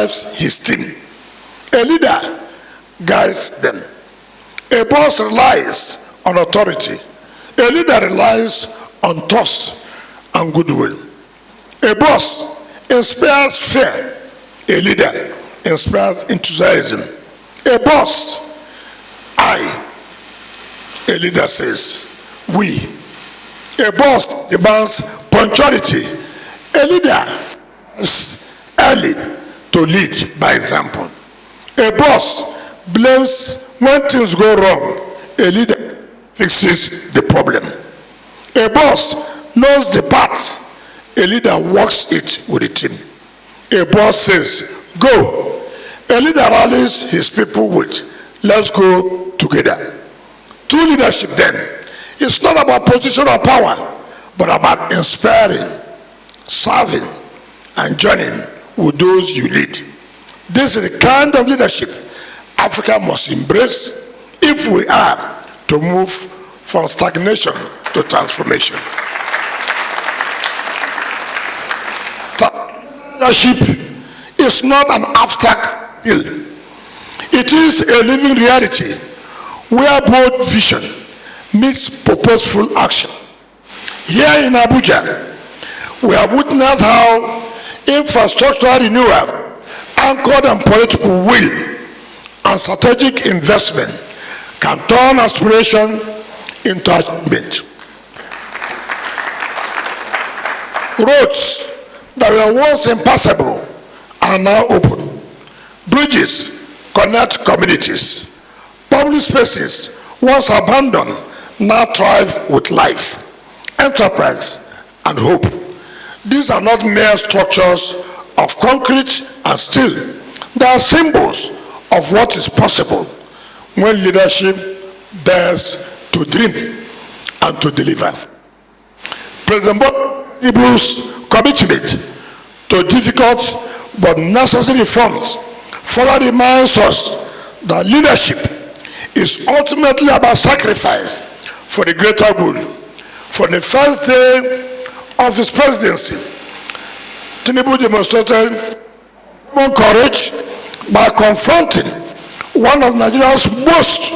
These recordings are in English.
his team. A leader guides them. A boss relies on authority. A leader relies on trust and goodwill. A boss inspires fear. A leader inspires enthusiasm. A boss, a leader says, we. A boss demands punctuality. A leader is early to lead by example. A boss blames when things go wrong. A leader fixes the problem. A boss knows the path. A leader walks it with the team. A boss says, go. A leader rallies his people with, let's go together. True leadership then is not about position or power, but about inspiring, serving, and joining with those you lead. This is the kind of leadership Africa must embrace if we are to move from stagnation to transformation. Leadership is not an abstract ideal. It is a living reality where both vision meets purposeful action. Here in Abuja, we have witnessed how infrastructural renewal, anchored on political will and strategic investment, can turn aspiration into achievement. Roads that were once impassable are now open. Bridges connect communities. Public spaces, once abandoned, now thrive with life, enterprise, and hope. These are not mere structures of concrete and steel. They are symbols of what is possible when leadership dares to dream and to deliver. President Tinubu's commitment to difficult but necessary reforms further reminds us that leadership is ultimately about sacrifice for the greater good. From the first day of his presidency, Tinubu demonstrated courage by confronting one of Nigeria's most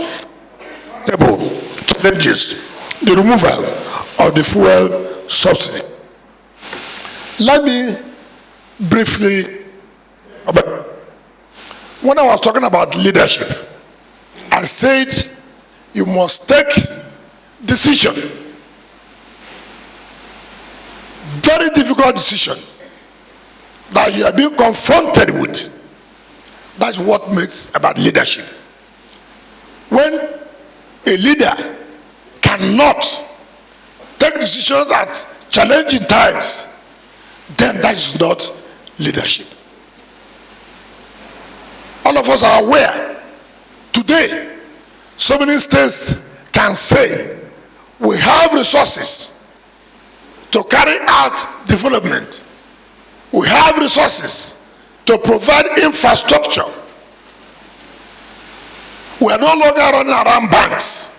challenges, the removal of the fuel subsidy. Let me briefly, when I was talking about leadership, I said you must take decision, very difficult decision that you are being confronted with. That's what makes about leadership. When a leader cannot take decisions at challenging times, then that is not leadership. All of us are aware today, so many states can say we have resources to carry out development. We have resources to provide infrastructure. We are no longer running around banks.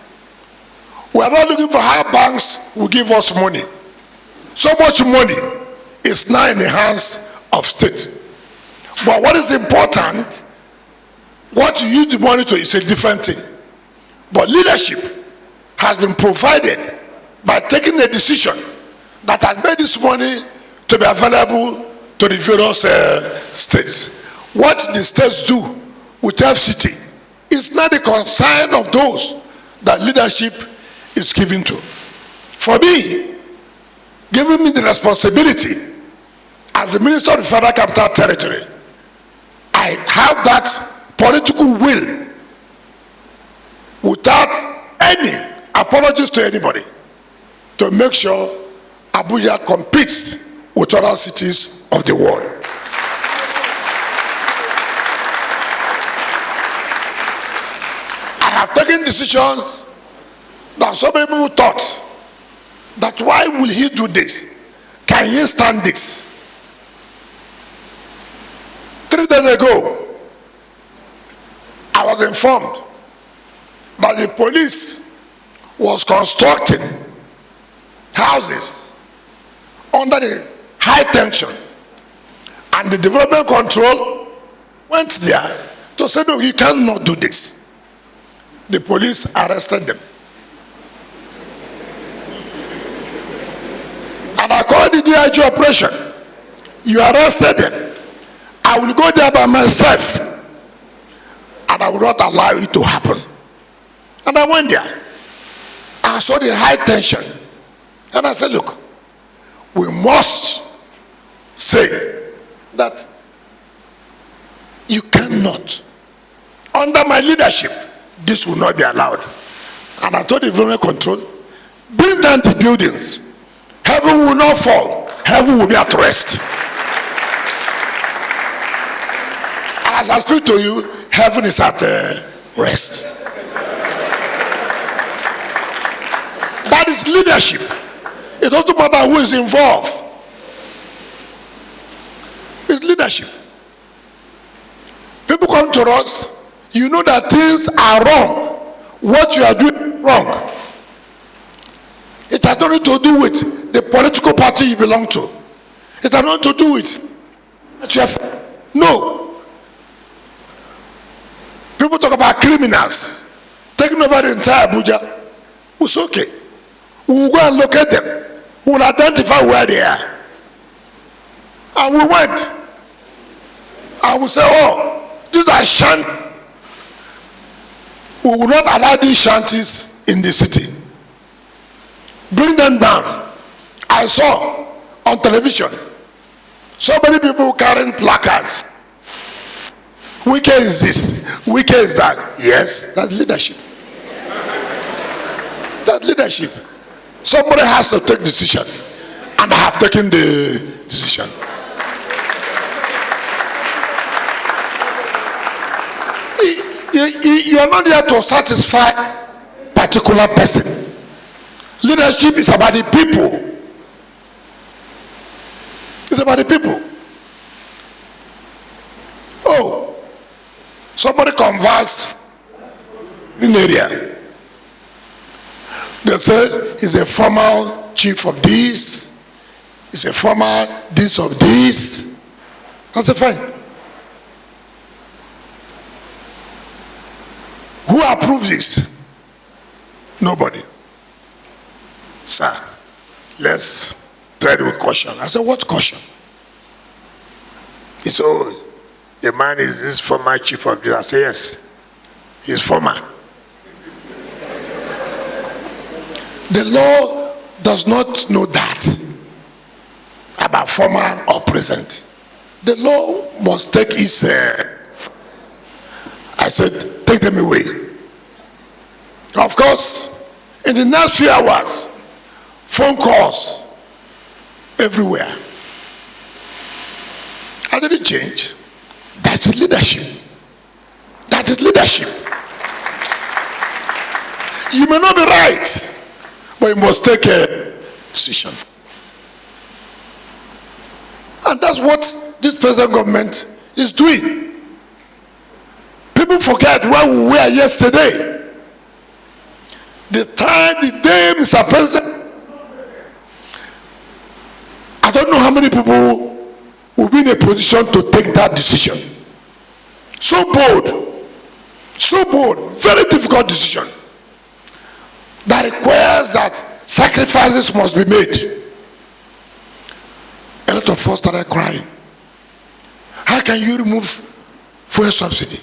We are not looking for how banks will give us money. So much money is now in the hands of state. But what is important, what you use the money to is a different thing. But leadership has been provided by taking a decision that has made this money to be available to the various states. What the states do with FCT is not the concern of those that leadership is given to. For me, giving me the responsibility as the Minister of the Federal Capital Territory, I have that political will without any apologies to anybody to make sure Abuja competes with other cities of the world. I have taken decisions that so many people thought that why will he do this? Can he stand this? 3 days ago, I was informed that the police was constructing houses under the high tension, and the development control went there to say, no, you cannot do this. The police arrested them. And I called the DIG operation. You arrested them. I will go there by myself. And I will not allow it to happen. And I went there. I saw the high tension. And I said, look, we must say that you cannot, under my leadership, this will not be allowed. And I told the environment control, bring down the buildings. Heaven will not fall. Heaven will be at rest. And as I speak to you, heaven is at rest. That is leadership. It doesn't matter who is involved. It's leadership. People come to us, you know that things are wrong. What you are doing wrong. It has nothing to do with the political party you belong to. It has nothing to do with what you have. No. People talk about criminals taking over the entire Abuja. It's okay. We will go and locate them. We will identify where they are. And we went. And we say, oh, these are shanties. We will not allow these shanties in the city. Bring them down. I saw on television so many people carrying placards. Wike is this, Wike is that. Yes, that's leadership. That's leadership. Somebody has to take decision. And I have taken the decision. You are not there to satisfy a particular person. Leadership is about the people. It's about the people. Oh, somebody conversed in the area. They say he's a former chief of this, he's a former this of this. That's fine. Who approves this? Nobody. Sir, let's tread with caution. I said, what caution? He said, oh, the man is this former chief of this. I said, yes, he's former. The law does not know that about former or present. The law must take its... I said, take them away. Of course, in the next few hours, phone calls everywhere. I didn't change. That's leadership. That is leadership. You may not be right, but you must take a decision. And that's what this present government is doing. People forget where we were yesterday. The day Mr. President, I don't know how many people will be in a position to take that decision. So bold, very difficult decision that requires that sacrifices must be made. A lot of us started crying. How can you remove fuel subsidy?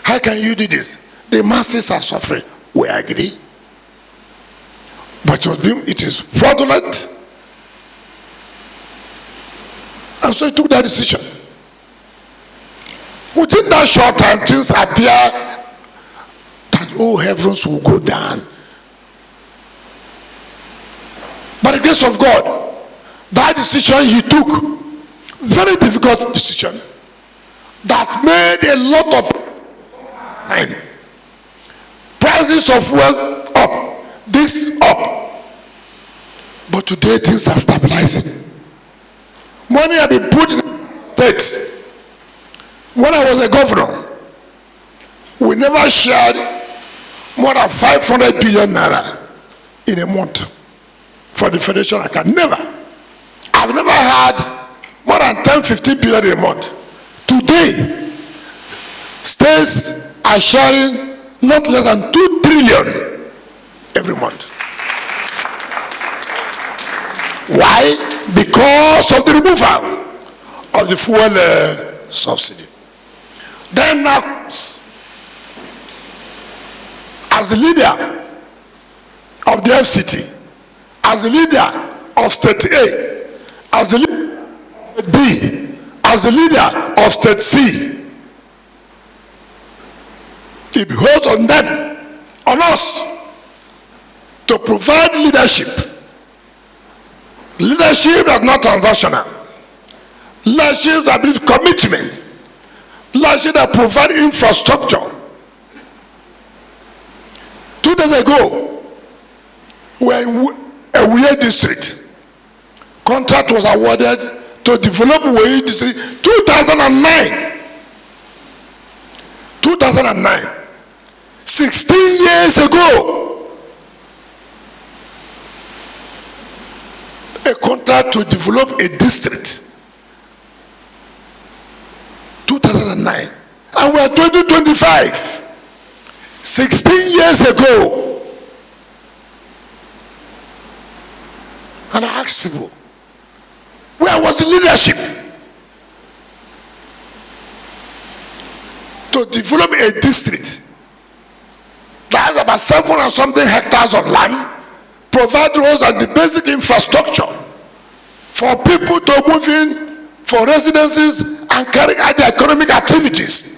How can you do this? The masses are suffering. We agree. But it is fraudulent. And so he took that decision. Within that short time, things appear that, oh, heavens will go down. By the grace of God, that decision he took, very difficult decision, that made a lot of prices of fuel up, this up. But today things are stabilizing. Money had been put in state. When I was a governor, we never shared more than 500 billion naira in a month for the federation account. Never. I've never had more than 10-15 billion in a month. Today, states are sharing not less than 2 trillion every month. Why? Because of the removal of the fuel subsidy. Then now, as the leader of the FCT, as the leader of State A, as the leader of B, as the leader of State C, it behoves on them, on us, to provide leadership. Leadership that's not transactional. Leadership that builds commitment. Leadership that provides infrastructure. 2 days ago, we were in a Wike district. Contract was awarded to develop Wike district 2009. 2009. 16 years ago. A contract to develop a district. 2009. And we are 2025. 16 years ago. And I asked people, where was the leadership to develop a district that has about 7 or something hectares of land, provide roads and the basic infrastructure for people to move in for residences and carry out their economic activities?